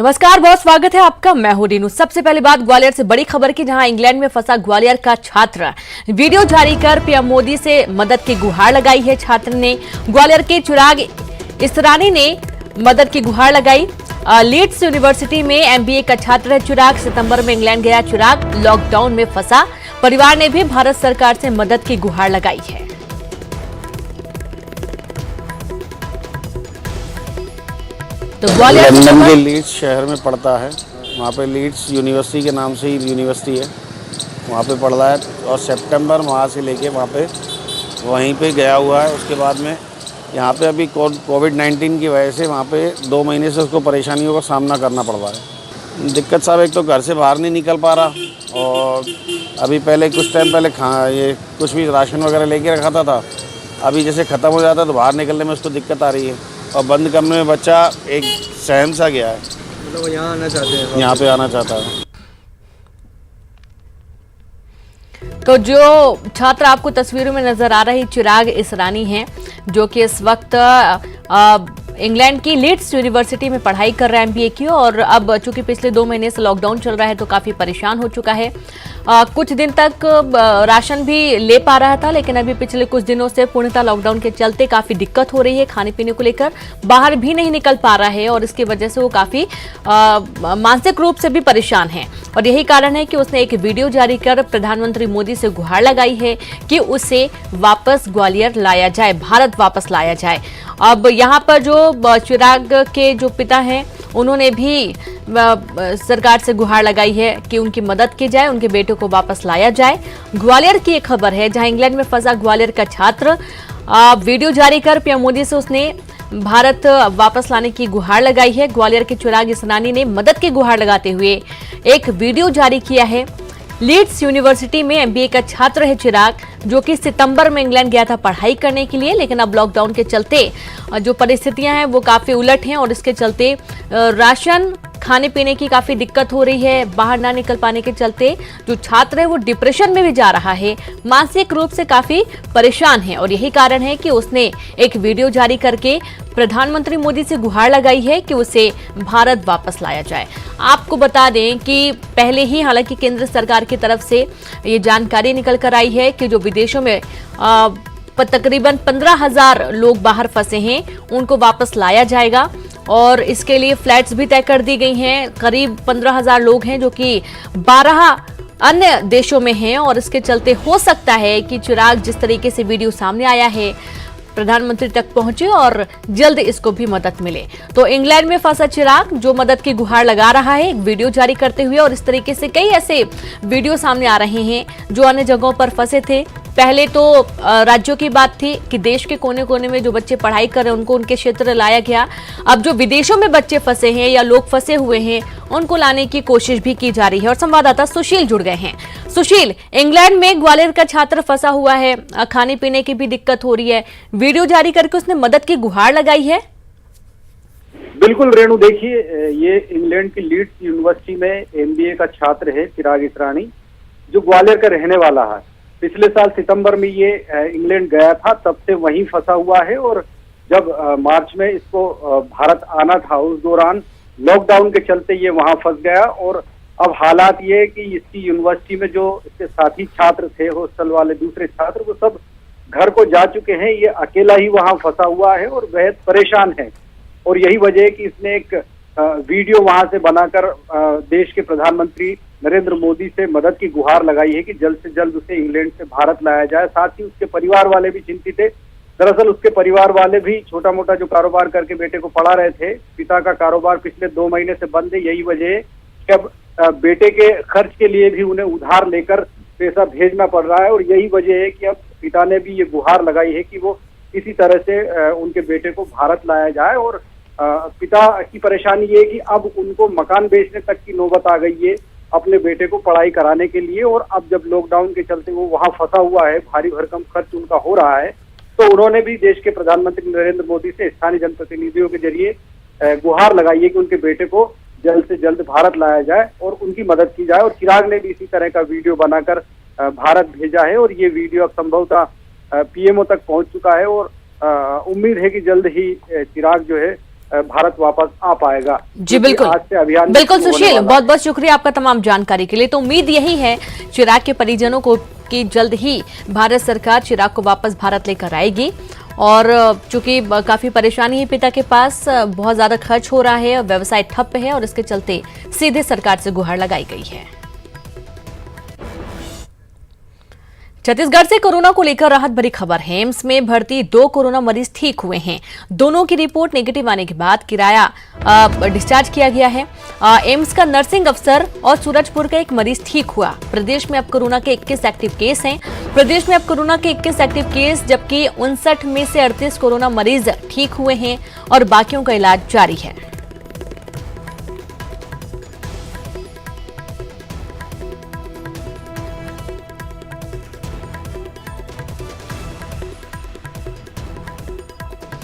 नमस्कार, बहुत स्वागत है आपका। मैं हूं रीनू। सबसे पहली बात ग्वालियर से बड़ी खबर की, जहां इंग्लैंड में फंसा ग्वालियर का छात्र वीडियो जारी कर पीएम मोदी से मदद की गुहार लगाई है। छात्र ने ग्वालियर के चिराग इसरानी ने मदद की गुहार लगाई। लीड्स यूनिवर्सिटी में एमबीए का छात्र है चिराग। सितंबर में इंग्लैंड गया चिराग, लॉकडाउन में फंसा। परिवार ने भी भारत सरकार से मदद की गुहार लगाई है। तो ग्वालियर लंदन के लीड्स शहर में पढ़ता है। वहाँ पे लीड्स यूनिवर्सिटी के नाम से ही यूनिवर्सिटी है, वहाँ पे पढ़ रहा है। और सितंबर माह से लेके वहाँ पे वहीं पे गया हुआ है। उसके बाद में यहाँ पे अभी कोविड-19 की वजह से वहाँ पे 2 महीने से उसको परेशानियों का सामना करना पड़ रहा है। दिक्कत साहब, एक तो घर से बाहर नहीं निकल पा रहा, और अभी पहले कुछ टाइम पहले ये कुछ भी राशन वगैरह लेके रखा था। अभी जैसे ख़त्म हो जाता है तो बाहर निकलने में उसको दिक्कत आ रही है। और बंद कमरे में बच्चा एक सहम सा गया है, मतलब वो यहाँ आना चाहते हैं, यहाँ पे आना चाहता है। तो जो छात्र आपको तस्वीरों में नजर आ रही चिराग इसरानी हैं, जो कि इस वक्त इंग्लैंड की लीड्स यूनिवर्सिटी में पढ़ाई कर रहा है एमबीए की। और अब चूंकि पिछले 2 महीने से लॉकडाउन चल रहा है तो काफी परेशान हो चुका है। कुछ दिन तक राशन भी ले पा रहा था, लेकिन अभी पिछले कुछ दिनों से पूर्णतः लॉकडाउन के चलते काफी दिक्कत हो रही है। खाने पीने को लेकर बाहर भी नहीं निकल पा रहा है, और इसकी वजह से वो काफी मानसिक रूप से भी परेशान है। और यही कारण है कि उसने एक वीडियो जारी कर प्रधानमंत्री मोदी से गुहार लगाई है कि उसे वापस ग्वालियर लाया जाए, भारत वापस लाया जाए। अब यहाँ पर जो चिराग के जो पिता हैं, उन्होंने भी सरकार से गुहार लगाई है कि उनकी मदद की जाए, उनके बेटे को वापस लाया जाए। ग्वालियर की एक खबर है, जहां इंग्लैंड में फंसा ग्वालियर का छात्र वीडियो जारी कर पीएम मोदी से उसने भारत वापस लाने की गुहार लगाई है। ग्वालियर के चिराग इसरानी ने मदद की गुहार लगाते हुए एक वीडियो जारी किया है। लीड्स यूनिवर्सिटी में एमबीए का छात्र है चिराग, जो कि सितंबर में इंग्लैंड गया था पढ़ाई करने के लिए, लेकिन अब लॉकडाउन के चलते जो परिस्थितियां हैं वो काफी उलट हैं, और इसके चलते राशन खाने पीने की काफी दिक्कत हो रही है। बाहर ना निकल पाने के चलते जो छात्र है वो डिप्रेशन में भी जा रहा है, मानसिक रूप से काफी परेशान है। और यही कारण है कि उसने एक वीडियो जारी करके प्रधानमंत्री मोदी से गुहार लगाई है कि उसे भारत वापस लाया जाए। आपको बता दें कि पहले ही हालांकि केंद्र सरकार की तरफ से ये जानकारी निकल कर आई है कि जो विदेशों में तकरीबन 15,000 लोग बाहर फंसे हैं, उनको वापस लाया जाएगा। और इसके लिए फ्लाइट्स भी तय कर दी गई हैं। करीब 15,000 लोग हैं जो कि 12 अन्य देशों में हैं, और इसके चलते हो सकता है कि चिराग जिस तरीके से वीडियो सामने आया है, प्रधानमंत्री तक पहुंचे और जल्द इसको भी मदद मिले। तो इंग्लैंड में फंसा चिराग जो मदद की गुहार लगा रहा है एक वीडियो जारी करते हुए, और इस तरीके से कई ऐसे वीडियो सामने आ रहे हैं जो अन्य जगहों पर फंसे थे। पहले तो राज्यों की बात थी कि देश के कोने कोने में जो बच्चे पढ़ाई कर रहे हैं उनको उनके क्षेत्र लाया गया। अब जो विदेशों में बच्चे फंसे हैं या लोग फंसे हुए हैं, उनको लाने की कोशिश भी की जा रही है। और संवाददाता सुशील जुड़ गए हैं। सुशील, इंग्लैंड में ग्वालियर का छात्र फंसा हुआ है, खाने पीने की भी दिक्कत हो रही है, वीडियो जारी करके उसने मदद की गुहार लगाई है। बिल्कुल रेणु, देखिए ये इंग्लैंड की लीड्स यूनिवर्सिटी में एमबीए का छात्र है चिराग इसरानी, जो ग्वालियर का रहने वाला है। पिछले साल सितंबर में ये इंग्लैंड गया था, तब से वहीं फंसा हुआ है। और जब मार्च में इसको भारत आना था, उस दौरान लॉकडाउन के चलते ये वहां फंस गया। और अब हालात ये है कि इसकी यूनिवर्सिटी में जो इसके साथी छात्र थे, हॉस्टल वाले दूसरे छात्र, वो सब घर को जा चुके हैं। ये अकेला ही वहां फंसा हुआ है और बेहद परेशान है। और यही वजह है कि इसने एक वीडियो वहां से बनाकर देश के प्रधानमंत्री नरेंद्र मोदी से मदद की गुहार लगाई है कि जल्द से जल्द उसे इंग्लैंड से भारत लाया जाए। साथ ही उसके परिवार वाले भी चिंतित है। दरअसल उसके परिवार वाले भी छोटा मोटा जो कारोबार करके बेटे को पढ़ा रहे थे, पिता का कारोबार पिछले 2 महीने से बंद है। यही वजह है कि अब बेटे के खर्च के लिए भी उन्हें उधार लेकर पैसा भेजना पड़ रहा है। और यही वजह है कि अब पिता ने भी ये गुहार लगाई है कि वो किसी तरह से उनके बेटे को भारत लाया जाए। और पिता की परेशानी ये है कि अब उनको मकान बेचने तक की नौबत आ गई है अपने बेटे को पढ़ाई कराने के लिए। और अब जब लॉकडाउन के चलते वो वहां फंसा हुआ है, भारी भरकम खर्च उनका हो रहा है, तो उन्होंने भी देश के प्रधानमंत्री नरेंद्र मोदी से स्थानीय जनप्रतिनिधियों के जरिए गुहार लगाई है कि उनके बेटे को जल्द से जल्द भारत लाया जाए और उनकी मदद की जाए। और चिराग ने भी इसी तरह का वीडियो बनाकर भारत भेजा है, और ये वीडियो अब संभवतः पीएमओ तक पहुंच चुका है। और उम्मीद है कि जल्द ही चिराग जो है भारत वापस आ पाएगा। जी बिल्कुल, आज से अभियान बिल्कुल सुशील, बहुत बहुत शुक्रिया आपका तमाम जानकारी के लिए। तो उम्मीद यही है चिराग के परिजनों को कि जल्द ही भारत सरकार चिराग को वापस भारत लेकर आएगी। और चूंकि काफी परेशानी है पिता के पास, बहुत ज्यादा खर्च हो रहा है, व्यवसाय ठप है और इसके चलते सीधे सरकार से गुहार लगाई गई है। छत्तीसगढ़ से कोरोना को लेकर राहत भरी खबर है। एम्स में भर्ती 2 कोरोना मरीज ठीक हुए हैं। दोनों की रिपोर्ट नेगेटिव आने के बाद किराया डिस्चार्ज किया गया है। एम्स का नर्सिंग अफसर और सूरजपुर का एक मरीज ठीक हुआ। प्रदेश में अब कोरोना के 21 एक्टिव केस हैं। प्रदेश में अब कोरोना के 21 एक्टिव केस, जबकि 59 में से 38 कोरोना मरीज ठीक हुए हैं और बाकियों का इलाज जारी है।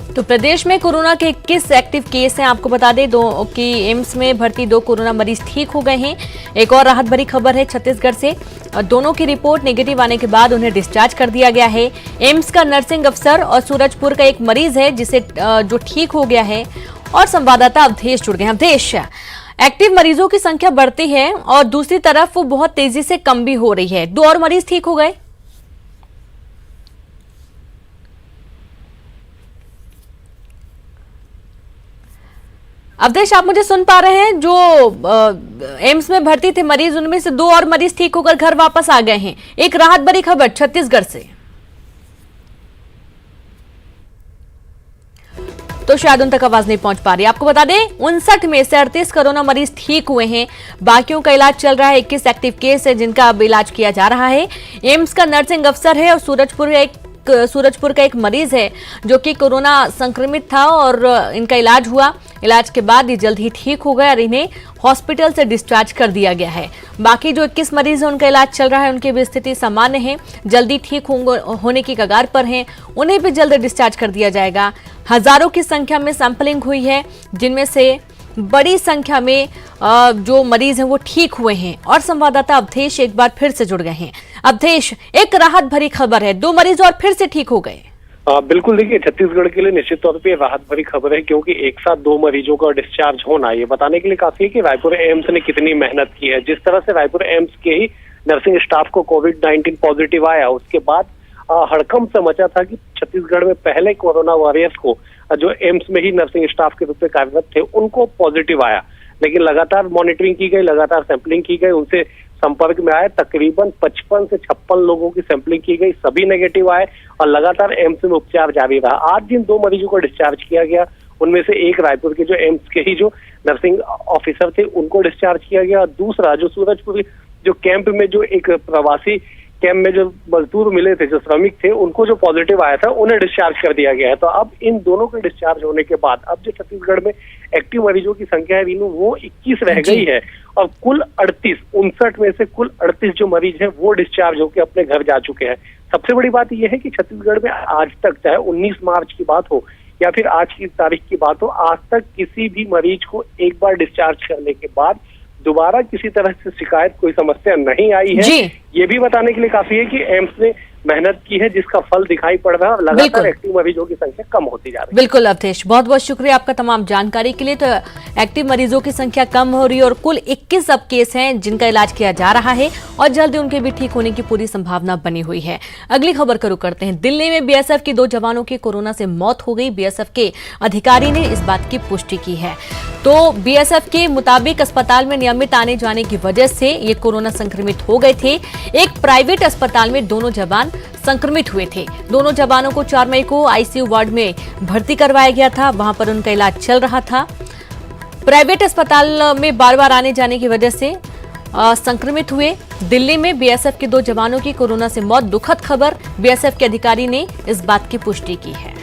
तो प्रदेश में कोरोना के 21 एक्टिव केस हैं। आपको बता दें कि एम्स में भर्ती 2 कोरोना मरीज ठीक हो गए हैं। एक और राहत भरी खबर है छत्तीसगढ़ से, दोनों की रिपोर्ट नेगेटिव आने के बाद उन्हें डिस्चार्ज कर दिया गया है। एम्स का नर्सिंग अफसर और सूरजपुर का एक मरीज है जिसे जो ठीक हो गया है। और संवाददाता अवधेश जुड़ गए हैं। अवधेश, एक्टिव मरीजों की संख्या बढ़ती है और दूसरी तरफ वो बहुत तेजी से कम भी हो रही है। 2 और मरीज ठीक हो गए। अवधेश, आप मुझे सुन पा रहे हैं? जो एम्स में भर्ती थे मरीज, उनमें से 2 और मरीज ठीक होकर घर वापस आ गए हैं। एक राहत भरी खबर छत्तीसगढ़ से। तो शायद उन तक आवाज नहीं पहुंच पा रही। आपको बता दें 59 में से 38 कोरोना मरीज ठीक हुए हैं। बाकियों का इलाज चल रहा है। 21 एक्टिव केस है जिनका अब इलाज किया जा रहा है। एम्स का नर्सिंग अफसर है और सूरजपुर का एक मरीज है जो कि कोरोना संक्रमित था और इनका इलाज हुआ। इलाज के बाद ये जल्द ही ठीक हो गए और इन्हें हॉस्पिटल से डिस्चार्ज कर दिया गया है। बाकी जो 21 मरीज हैं उनका इलाज चल रहा है। उनकी भी स्थिति सामान्य है, जल्दी ठीक होने की कगार पर हैं। उन्हें भी जल्द डिस्चार्ज कर दिया जाएगा। हजारों की संख्या में सैंपलिंग हुई है, जिनमें से बड़ी संख्या में जो मरीज हैं वो ठीक हुए हैं। और संवाददाता अवधेश एक बार फिर से जुड़ गए हैं। अवधेश, एक राहत भरी खबर है, 2 मरीज और फिर से ठीक हो गए। बिल्कुल, देखिए छत्तीसगढ़ के लिए निश्चित तौर पे राहत भरी खबर है, क्योंकि एक साथ 2 मरीजों का डिस्चार्ज होना ये बताने के लिए काफी है कि रायपुर एम्स ने कितनी मेहनत की है। जिस तरह से रायपुर एम्स के ही नर्सिंग स्टाफ को कोविड-19 पॉजिटिव आया, उसके बाद हड़कंप से मचा था कि छत्तीसगढ़ में पहले कोरोना वॉरियर्स को जो एम्स में ही नर्सिंग स्टाफ के रूप में कार्यरत थे उनको पॉजिटिव आया। लेकिन लगातार मॉनिटरिंग की गई, लगातार सैंपलिंग की गई, उनसे संपर्क में आए तकरीबन 55 से 56 लोगों की सैंपलिंग की गई, सभी नेगेटिव आए और लगातार एम्स में उपचार जारी रहा। आज जिन 2 मरीजों को डिस्चार्ज किया गया उनमें से एक रायपुर के जो एम्स के ही जो नर्सिंग ऑफिसर थे उनको डिस्चार्ज किया गया। दूसरा जो सूरजपुर जो कैंप में जो एक प्रवासी कैंप में जो मजदूर मिले थे, जो श्रमिक थे, उनको जो पॉजिटिव आया था उन्हें डिस्चार्ज कर दिया गया है। तो अब इन दोनों के डिस्चार्ज होने के बाद अब जो छत्तीसगढ़ में एक्टिव मरीजों की संख्या है वीनू, वो 21 रह गई है और कुल 38, 59 में से कुल 38 जो मरीज हैं वो डिस्चार्ज होकर अपने घर जा चुके हैं। सबसे बड़ी बात यह है कि छत्तीसगढ़ में आज तक, चाहे 19 मार्च की बात हो या फिर आज की तारीख की बात हो, आज तक किसी भी मरीज को एक बार डिस्चार्ज करने के बाद दोबारा किसी तरह से शिकायत, कोई समस्या नहीं आई है। ये भी बताने के लिए काफी है कि एम्स ने मेहनत की है, जिसका फल दिखाई पड़ रहा है। लगातार एक्टिव मरीजों की संख्या कम होती जा रही है। बिल्कुल अवधेश, बहुत बहुत शुक्रिया आपका तमाम जानकारी के लिए। तो एक्टिव मरीजों की संख्या कम हो रही है और कुल 21 अब केस हैं जिनका इलाज किया जा रहा है और जल्दी उनके भी ठीक होने की पूरी संभावना बनी हुई है। अगली खबर का रुख करते हैं। दिल्ली में बीएसएफ की 2 जवानों की कोरोना से मौत हो गई। बीएसएफ के अधिकारी ने इस बात की पुष्टि की है। तो बीएसएफ के मुताबिक अस्पताल में नियमित आने जाने की वजह से ये कोरोना संक्रमित हो गए थे। एक प्राइवेट अस्पताल में दोनों जवान संक्रमित हुए थे। दोनों जवानों को 4 मई को आईसीयू वार्ड में भर्ती करवाया गया था, वहां पर उनका इलाज चल रहा था। प्राइवेट अस्पताल में बार बार आने जाने की वजह से संक्रमित हुए। दिल्ली में बीएसएफ के 2 जवानों की कोरोना से मौत, दुखद खबर। बीएसएफ के अधिकारी ने इस बात की पुष्टि की है।